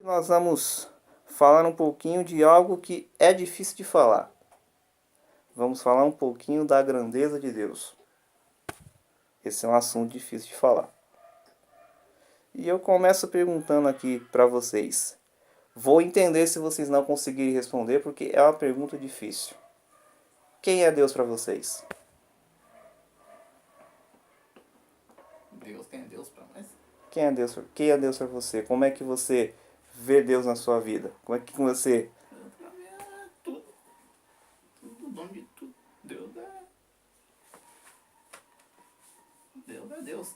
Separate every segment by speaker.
Speaker 1: Nós vamos falar um pouquinho de algo que é difícil de falar. Vamos falar um pouquinho da grandeza de Deus. Esse é um assunto difícil de falar. E eu começo perguntando aqui para vocês. Vou entender se vocês não conseguirem responder, porque é uma pergunta difícil. Quem é Deus para vocês?
Speaker 2: Deus, quem é Deus pra nós?
Speaker 1: Quem é Deus? Quem é Deus para você? Como é que você vê Deus na sua vida? Como é que você...
Speaker 2: Deus pra mim é tudo. Tudo, o dono de tudo. Deus é Deus.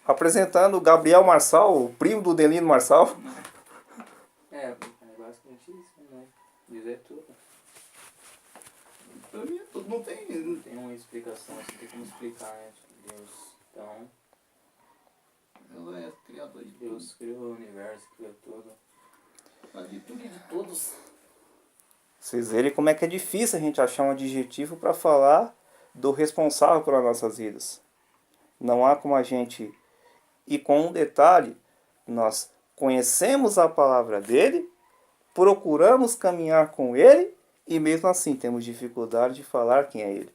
Speaker 1: Apresentando o Gabriel Marçal, o primo do Delino Marçal.
Speaker 3: É basicamente isso, né? Dizer tudo.
Speaker 2: Pra mim é tudo. Não tem.
Speaker 3: Não tem uma explicação, assim, tem como explicar, né? Tipo, Deus. Então,
Speaker 2: Deus é criador de
Speaker 3: Deus criou o universo, criou tudo.
Speaker 2: tudo. De tudo e de todos.
Speaker 1: Vocês verem como é que é difícil a gente achar um adjetivo para falar do responsável pelas nossas vidas. Não há como a gente... E com um detalhe, nós conhecemos a palavra dele, procuramos caminhar com ele e mesmo assim temos dificuldade de falar quem é ele.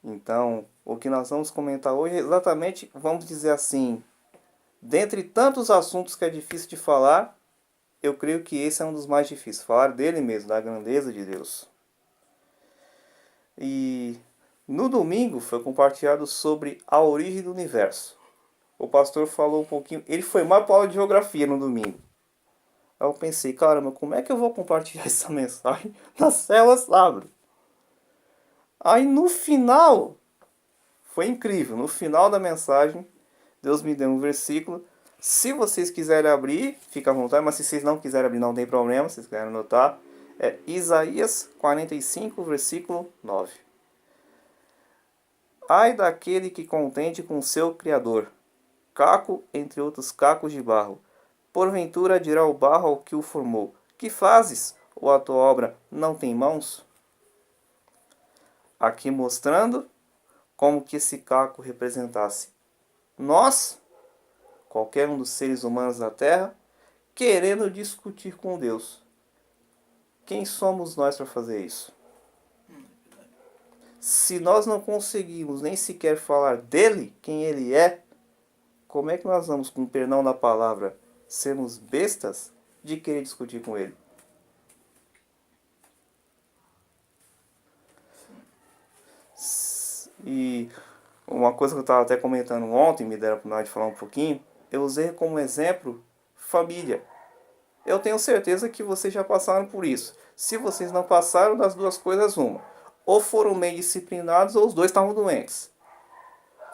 Speaker 1: Então, o que nós vamos comentar hoje é exatamente, vamos dizer assim, dentre tantos assuntos que é difícil de falar, eu creio que esse é um dos mais difíceis, falar dele mesmo, da grandeza de Deus. E no domingo foi compartilhado sobre a origem do universo. O pastor falou um pouquinho, ele foi mais para aula de geografia no domingo. Aí eu pensei, caramba, como é que eu vou compartilhar essa mensagem nas células Abra? Aí no final, foi incrível, no final da mensagem, Deus me deu um versículo. Se vocês quiserem abrir, fica à vontade, mas se vocês não quiserem abrir, não tem problema, se vocês quiserem anotar. É Isaías 45, versículo 9. Ai daquele que contende com seu Criador, caco entre outros cacos de barro. Porventura dirá o barro ao que o formou: que fazes? Ou a tua obra não tem mãos? Aqui mostrando como que esse caco representasse nós, qualquer um dos seres humanos da Terra, querendo discutir com Deus. Quem somos nós para fazer isso? Se nós não conseguimos nem sequer falar dele, quem ele é, como é que nós vamos, com o perdão da palavra, sermos bestas de querer discutir com ele? E uma coisa que eu estava até comentando ontem, me deram a oportunidade de falar um pouquinho, eu usei como exemplo família. Eu tenho certeza que vocês já passaram por isso. Se vocês não passaram, das duas coisas uma. Ou foram meio disciplinados ou os dois estavam doentes.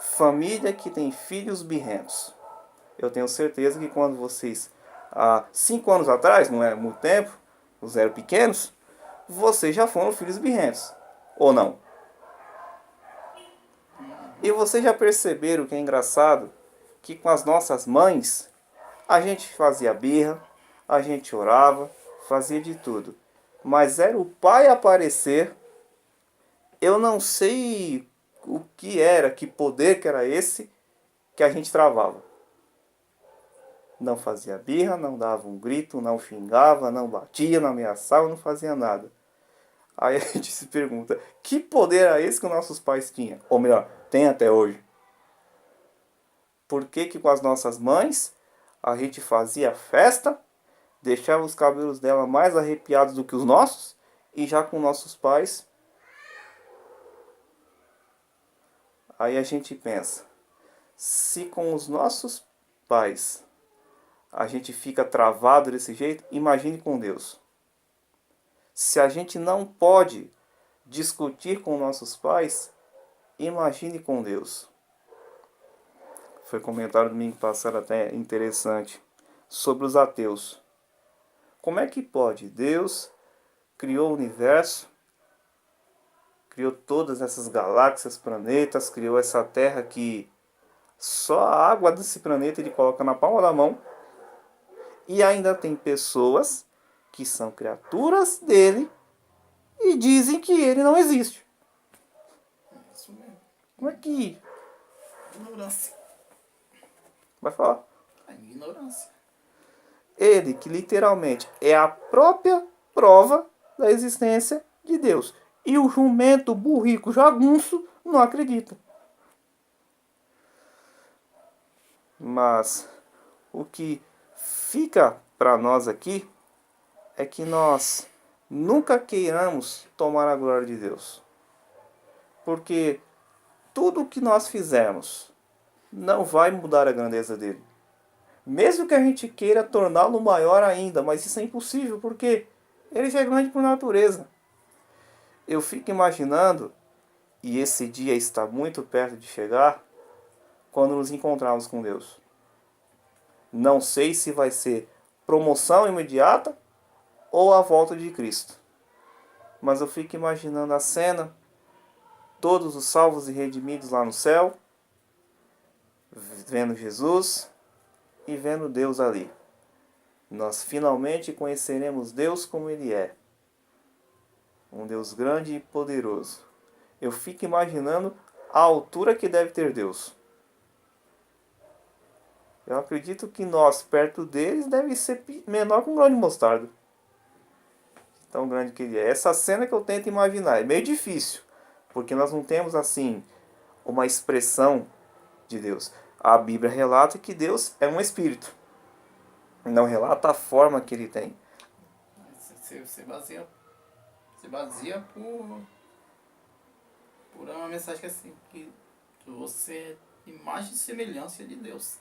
Speaker 1: Família que tem filhos birrentos. Eu tenho certeza que quando vocês, há 5 anos atrás, não é muito tempo, os eram pequenos, vocês já foram filhos birrentos. Ou não? E vocês já perceberam que é engraçado que com as nossas mães a gente fazia birra, a gente orava, fazia de tudo. Mas era o pai aparecer, eu não sei o que era, que poder que era esse que a gente travava. Não fazia birra, não dava um grito, não xingava, não batia, não ameaçava, não fazia nada. Aí a gente se pergunta, que poder era esse que os nossos pais tinham? Ou melhor, tem até hoje. Por que que com as nossas mães a gente fazia festa, deixava os cabelos dela mais arrepiados do que os nossos, e já com nossos pais, aí a gente pensa, se com os nossos pais a gente fica travado desse jeito, imagine com Deus. Se a gente não pode discutir com nossos pais, imagine com Deus. Foi comentário domingo passado até interessante sobre os ateus. Como é que pode? Deus criou o universo, criou todas essas galáxias, planetas, criou essa terra que só a água desse planeta ele coloca na palma da mão. E ainda tem pessoas que são criaturas dele e dizem que ele não existe.
Speaker 2: Isso mesmo.
Speaker 1: Como é que...
Speaker 2: Ignorância.
Speaker 1: Vai falar.
Speaker 2: A ignorância.
Speaker 1: Ele que literalmente é a própria prova da existência de Deus. E o jumento burrico jagunço não acredita. Mas o que fica para nós aqui é que nós nunca queiramos tomar a glória de Deus. Porque tudo o que nós fizermos não vai mudar a grandeza dele. Mesmo que a gente queira torná-lo maior ainda, mas isso é impossível, porque ele já é grande por natureza. Eu fico imaginando, e esse dia está muito perto de chegar, quando nos encontrarmos com Deus. Não sei se vai ser promoção imediata ou a volta de Cristo. Mas eu fico imaginando a cena, todos os salvos e redimidos lá no céu, vendo Jesus e vendo Deus ali. Nós finalmente conheceremos Deus como Ele é. Um Deus grande e poderoso. Eu fico imaginando a altura que deve ter Deus. Eu acredito que nós, perto deles, deve ser menor que um grão de mostarda. Tão grande que ele é. Essa cena que eu tento imaginar. É meio difícil. Porque nós não temos, assim, uma expressão de Deus. A Bíblia relata que Deus é um espírito. Não relata a forma que ele tem.
Speaker 2: Você baseia por uma mensagem que assim, que você é imagem e semelhança de Deus.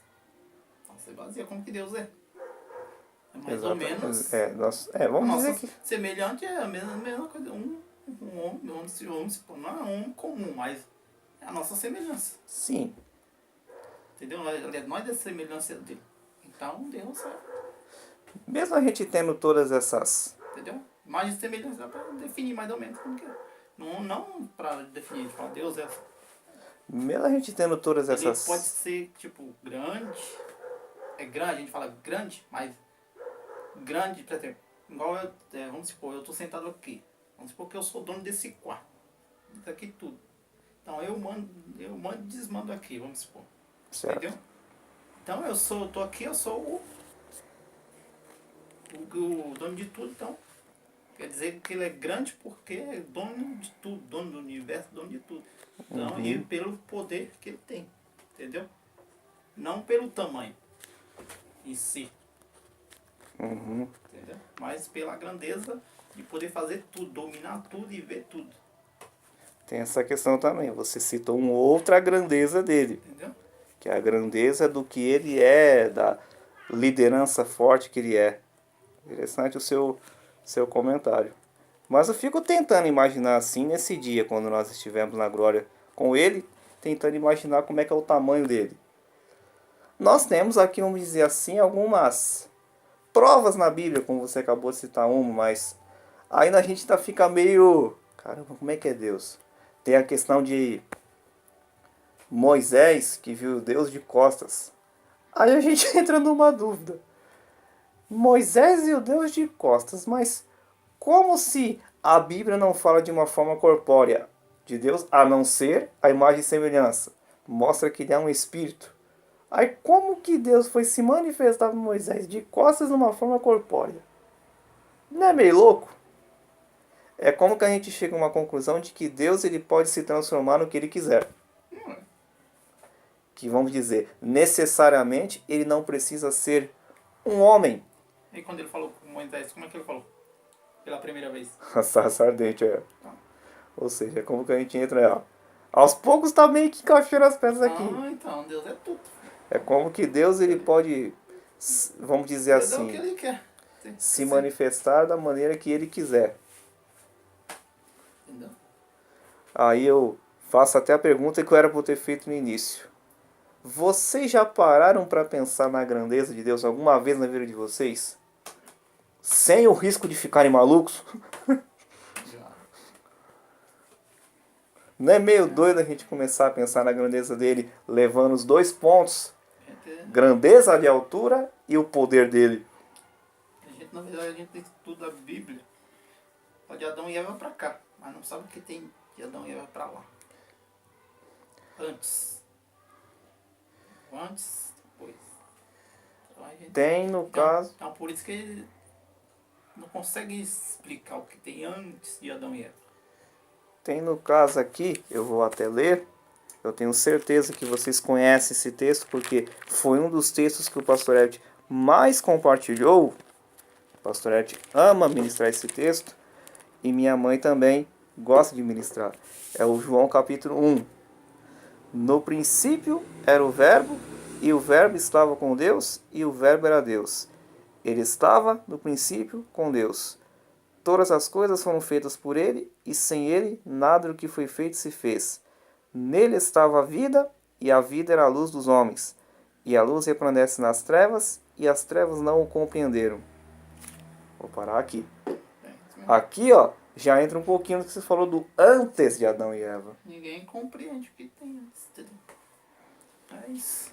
Speaker 2: Então, você baseia como que Deus é. É mais ou menos.
Speaker 1: Vamos dizer
Speaker 2: Nossa,
Speaker 1: que...
Speaker 2: semelhante é a mesma coisa. Um homem, vamos supor, não é um homem comum, mas é a nossa semelhança.
Speaker 1: Sim.
Speaker 2: Entendeu? Nós é a semelhança dele. Então Deus é.
Speaker 1: Mesmo a gente tendo todas essas...
Speaker 2: Entendeu? Imagem e semelhança dá pra definir mais ou menos como que é. Não pra definir, falar Deus é.
Speaker 1: Mesmo a gente tendo todas
Speaker 2: Ele
Speaker 1: essas...
Speaker 2: pode ser, tipo, grande. É grande, a gente fala grande, mas grande, por exemplo, igual vamos supor, eu tô sentado aqui. Vamos supor que eu sou dono desse quarto. Isso aqui tudo. Então eu mando e desmando aqui, vamos supor.
Speaker 1: Certo.
Speaker 2: Entendeu? Então tô aqui, eu sou o dono de tudo, então. Quer dizer que ele é grande porque é dono de tudo, dono do universo, dono de tudo. Então, e pelo poder que ele tem, entendeu? Não pelo tamanho em si, entendeu? Mas pela grandeza de poder fazer tudo, dominar tudo e ver tudo,
Speaker 1: Tem essa questão também. Você citou uma outra grandeza dele.
Speaker 2: entendeu?
Speaker 1: Que é a grandeza do que ele é, da liderança forte que ele é. Interessante o seu comentário. Mas eu fico tentando imaginar assim nesse dia, quando nós estivermos na glória com ele, tentando imaginar como é que é o tamanho dele. Nós temos aqui, vamos dizer assim, algumas provas na Bíblia, como você acabou de citar uma, mas ainda a gente fica meio... Caramba, como é que é Deus? Tem a questão de Moisés, que viu Deus de costas. Aí a gente entra numa dúvida. Moisés viu Deus de costas, mas como se a Bíblia não fala de uma forma corpórea de Deus, a não ser a imagem e semelhança? Mostra que ele é um espírito. Aí como que Deus foi se manifestar para Moisés de costas numa forma corpórea? Não é meio louco? É como que a gente chega a uma conclusão de que Deus ele pode se transformar no que ele quiser. Que vamos dizer, necessariamente ele não precisa ser um homem.
Speaker 2: E quando ele falou com Moisés, como é que ele falou? Pela primeira vez.
Speaker 1: A sarça ardente, é. Ou seja, é como que a gente entra, ó. Aos poucos tá meio que encaixando as peças aqui.
Speaker 2: Ah, então, Deus é tudo.
Speaker 1: É como que Deus ele pode, vamos dizer
Speaker 2: Deus é o
Speaker 1: assim,
Speaker 2: que ele quer.
Speaker 1: se manifestar da maneira que ele quiser.
Speaker 2: Entendeu?
Speaker 1: Aí eu faço até a pergunta que eu era para ter feito no início. Vocês já pararam para pensar na grandeza de Deus alguma vez na vida de vocês? Sem o risco de ficarem malucos?
Speaker 2: Já.
Speaker 1: Não é meio doido a gente começar a pensar na grandeza dele, levando os dois pontos, grandeza de altura e o poder dele?
Speaker 2: Na verdade, a gente estuda a Bíblia. De Adão e Eva pra cá, mas não sabe o que tem de Adão e Eva pra lá. Antes, depois.
Speaker 1: Tem no caso.
Speaker 2: Então por isso que ele não consegue explicar o que tem antes de Adão e Eva.
Speaker 1: Tem no caso aqui, eu vou até ler. Eu tenho certeza que vocês conhecem esse texto, porque foi um dos textos que o pastor Ed mais compartilhou. O pastor Ed ama ministrar esse texto. E minha mãe também gosta de ministrar. É o João capítulo 1. No princípio era o verbo, e o verbo estava com Deus, e o verbo era Deus. Ele estava no princípio com Deus. Todas as coisas foram feitas por ele, e sem ele nada do que foi feito se fez. Nele estava a vida, e a vida era a luz dos homens. E a luz resplandece nas trevas, e as trevas não o compreenderam. Vou parar aqui. Aqui, ó, já entra um pouquinho do que você falou do antes de Adão e Eva.
Speaker 2: Ninguém compreende o que tem antes, entendeu? É isso.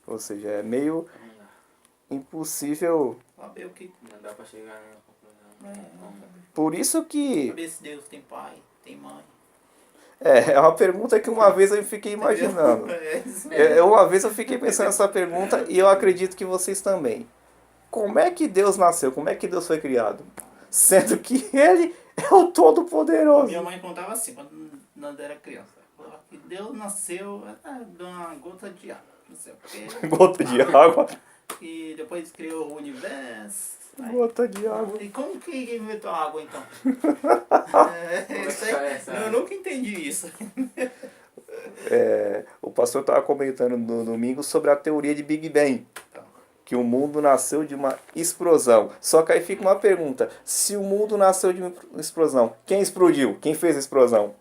Speaker 1: Ou seja, é meio impossível.
Speaker 2: Saber o que.
Speaker 3: Não dá pra chegar na conclusão.
Speaker 1: Por isso que...
Speaker 2: Saber se Deus tem pai, tem mãe.
Speaker 1: É uma pergunta que uma vez eu fiquei imaginando.
Speaker 2: É isso mesmo.
Speaker 1: Uma vez eu fiquei pensando nessa pergunta e eu acredito que vocês também. Como é que Deus nasceu? Como é que Deus foi criado? Sendo que Ele é o Todo-Poderoso.
Speaker 2: Minha mãe contava assim, quando era criança. Falava que Deus nasceu de uma gota de água. Não sei o quê.
Speaker 1: Gota de água.
Speaker 2: E depois criou o universo. Aí,
Speaker 1: Gota de água.
Speaker 2: e como que inventou a água então? Isso
Speaker 3: que
Speaker 2: aí,
Speaker 3: é essa?
Speaker 2: eu nunca entendi isso.
Speaker 1: O pastor estava comentando no domingo sobre a teoria de Big Bang. Que o mundo nasceu de uma explosão. Só que aí fica uma pergunta. Se o mundo nasceu de uma explosão, quem explodiu? Quem fez a explosão?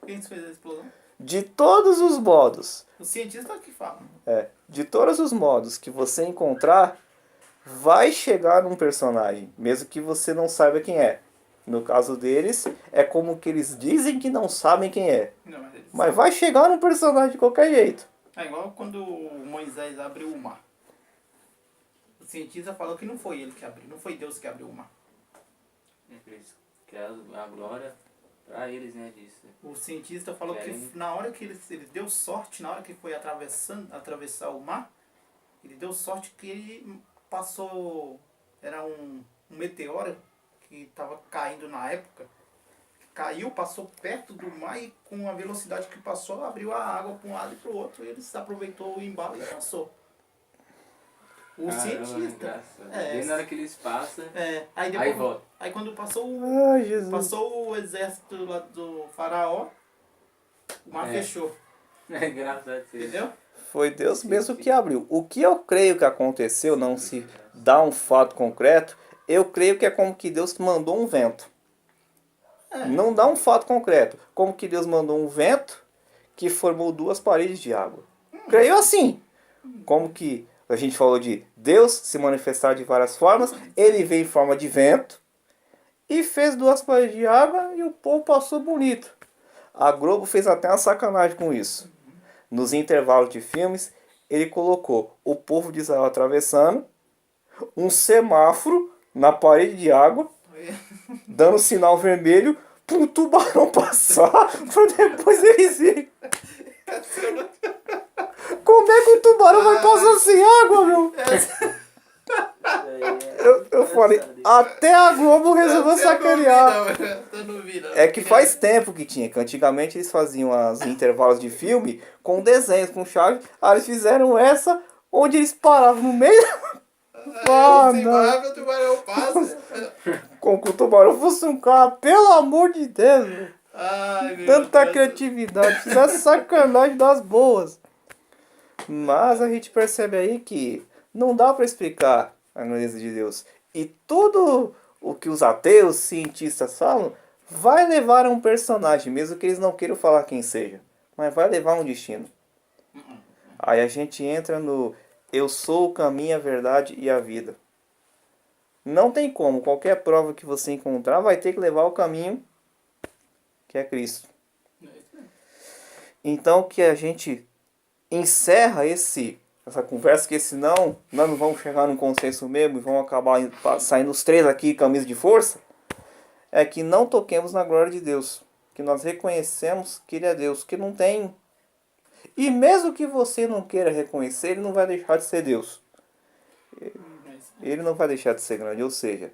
Speaker 2: Quem fez a explosão?
Speaker 1: De todos os modos.
Speaker 2: O cientista que fala.
Speaker 1: De todos os modos que você encontrar, vai chegar num personagem, mesmo que você não saiba quem é. No caso deles, é como que eles dizem que não sabem quem é.
Speaker 2: Não,
Speaker 1: Mas vai chegar num personagem de qualquer jeito.
Speaker 2: É igual quando Moisés abriu o mar. O cientista falou que não foi ele que abriu, não foi Deus que abriu o mar.
Speaker 3: Eles criaram a glória pra eles, né, disso.
Speaker 2: O cientista falou que na hora que ele deu sorte, na hora que foi atravessar o mar, ele deu sorte que ele passou, era um meteoro que estava caindo na época, caiu, passou perto do mar e com a velocidade que passou, abriu a água para um lado e para o outro, e ele aproveitou o embalo e passou. O cientista.
Speaker 3: Bem na hora que eles passam,
Speaker 2: Aí depois,
Speaker 3: aí volta.
Speaker 2: aí quando passou
Speaker 1: Ai, Jesus.
Speaker 2: passou o exército lá do faraó, o mar fechou,
Speaker 3: É engraçado isso.
Speaker 2: entendeu?
Speaker 1: Foi Deus mesmo que abriu. O que eu creio que aconteceu, não se dá um fato concreto, eu creio que é como que Deus mandou um vento. Não dá um fato concreto. Como que Deus mandou um vento que formou duas paredes de água. Creio assim. Como que a gente falou de Deus se manifestar de várias formas, ele veio em forma de vento e fez duas paredes de água e o povo passou bonito. A Globo fez até uma sacanagem com isso. Nos intervalos de filmes, ele colocou o povo de Israel atravessando, um semáforo na parede de água, dando sinal vermelho para um tubarão passar, para depois eles irem. Como é que o tubarão vai passar sem água, meu? Eu falei, até a Globo resolveu sacanear. É que faz tempo que tinha, que antigamente eles faziam os intervalos de filme com desenhos, com chave. Aí eles fizeram essa, onde eles paravam no meio.
Speaker 2: O tubarão passa.
Speaker 1: Como que o tubarão fosse um carro, pelo amor de Deus. Meu.
Speaker 2: Ai, meu
Speaker 1: Tanta
Speaker 2: Deus.
Speaker 1: criatividade, fizeram sacanagem das boas. Mas a gente percebe aí que não dá para explicar a grandeza de Deus. E tudo o que os ateus, cientistas falam, vai levar a um personagem, mesmo que eles não queiram falar quem seja. Mas vai levar a um destino. Aí a gente entra no eu sou o caminho, a verdade e a vida. Não tem como, qualquer prova que você encontrar vai ter que levar ao caminho que é Cristo. Então que a gente encerra essa conversa, que senão nós não vamos chegar num consenso mesmo e vamos acabar saindo os três aqui camisa de força, é que não toquemos na glória de Deus, que nós reconhecemos que Ele é Deus, que não tem, e mesmo que você não queira reconhecer, Ele não vai deixar de ser Deus. Ele não vai deixar de ser grande. Ou seja,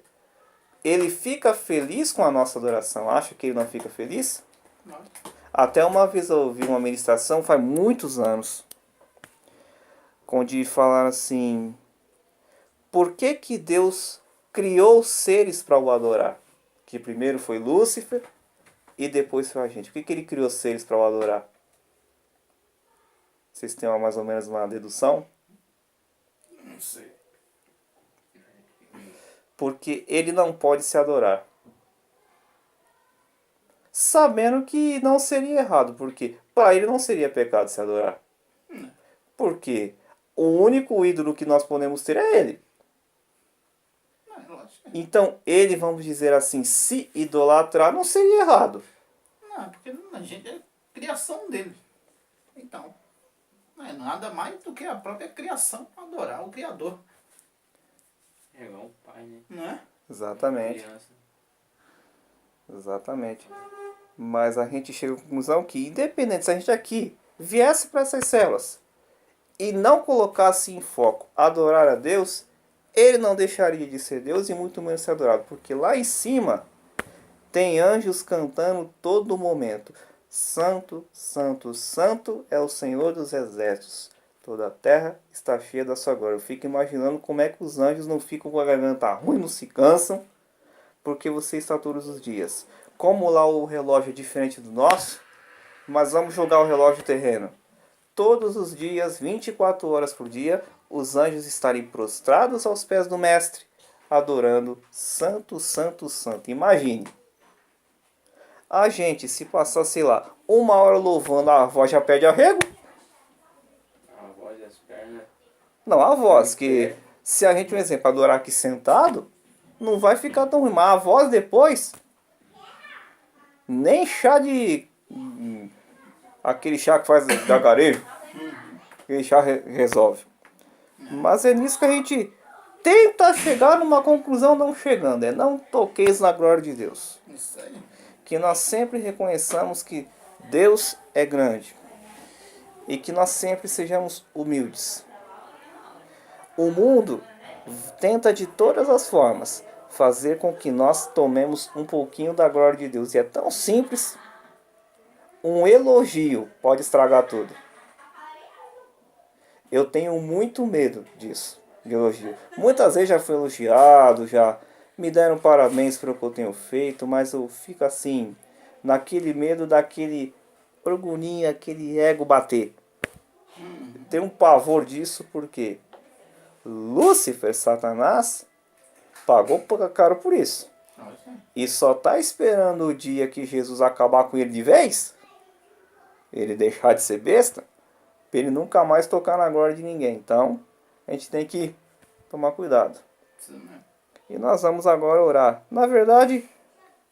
Speaker 1: ele fica feliz com a nossa adoração. Acha que ele não fica feliz? Até uma vez eu ouvi uma ministração, faz muitos anos, onde falaram assim: por que que Deus criou seres para o adorar? Que primeiro foi Lúcifer e depois foi a gente. Por que que ele criou seres para o adorar? Vocês têm mais ou menos uma dedução?
Speaker 2: Não sei.
Speaker 1: Porque ele não pode se adorar. Sabendo que não seria errado, porque para ele não seria pecado se adorar. Porque o único ídolo que nós podemos ter é ele. Então ele, vamos dizer assim, se idolatrar não seria errado.
Speaker 2: Não, porque a gente é criação dele. Então, não é nada mais do que a própria criação adorar o Criador.
Speaker 3: É igual o pai, né?
Speaker 2: Não é?
Speaker 1: Exatamente.
Speaker 3: Criança.
Speaker 1: Exatamente. Mas a gente chega à conclusão que, independente se a gente aqui viesse para essas células e não colocasse em foco adorar a Deus, ele não deixaria de ser Deus e muito menos ser adorado. Porque lá em cima tem anjos cantando todo momento: Santo, Santo, Santo é o Senhor dos Exércitos. Toda a terra está cheia da sua glória. Eu fico imaginando como é que os anjos não ficam com a garganta ruim, não se cansam, porque você está todos os dias. Como lá o relógio é diferente do nosso, mas vamos jogar o relógio terreno. Todos os dias, 24 horas por dia, os anjos estarem prostrados aos pés do Mestre, adorando Santo, Santo, Santo. Imagine. A gente, se passar, sei lá, 1 hora louvando, a voz já perde arrego?
Speaker 3: A voz das pernas.
Speaker 1: Não, a voz, que se a gente, por exemplo, adorar aqui sentado, não vai ficar tão ruim. Mas a voz depois, nem chá de... aquele chá que faz gagarejo, aquele chá resolve. Mas é nisso que a gente tenta chegar numa conclusão não chegando. É não toqueis na glória de Deus.
Speaker 2: Isso aí.
Speaker 1: Que nós sempre reconheçamos que Deus é grande. E que nós sempre sejamos humildes. O mundo tenta de todas as formas fazer com que nós tomemos um pouquinho da glória de Deus. E é tão simples. Um elogio pode estragar tudo. Eu tenho muito medo disso, de elogio. Muitas vezes já fui elogiado, já me deram parabéns pelo que eu tenho feito, mas eu fico assim, naquele medo daquele orgulhinho, aquele ego bater. Tenho um pavor disso porque Lúcifer, Satanás, pagou caro por isso. E só está esperando o dia que Jesus acabar com ele de vez, ele deixar de ser besta, para ele nunca mais tocar na glória de ninguém. Então, a gente tem que tomar cuidado. E nós vamos agora orar. Na verdade,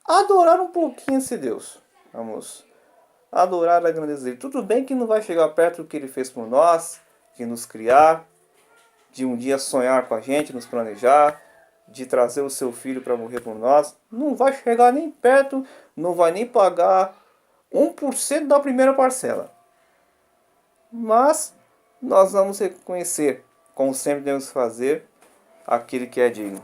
Speaker 1: adorar um pouquinho esse Deus. Vamos adorar a grandeza dele. Tudo bem que não vai chegar perto do que ele fez por nós, de nos criar, de um dia sonhar com a gente, nos planejar, de trazer o seu filho para morrer por nós. Não vai chegar nem perto, não vai nem pagar 1% da primeira parcela. Mas nós vamos reconhecer, como sempre devemos fazer, aquele que é digno.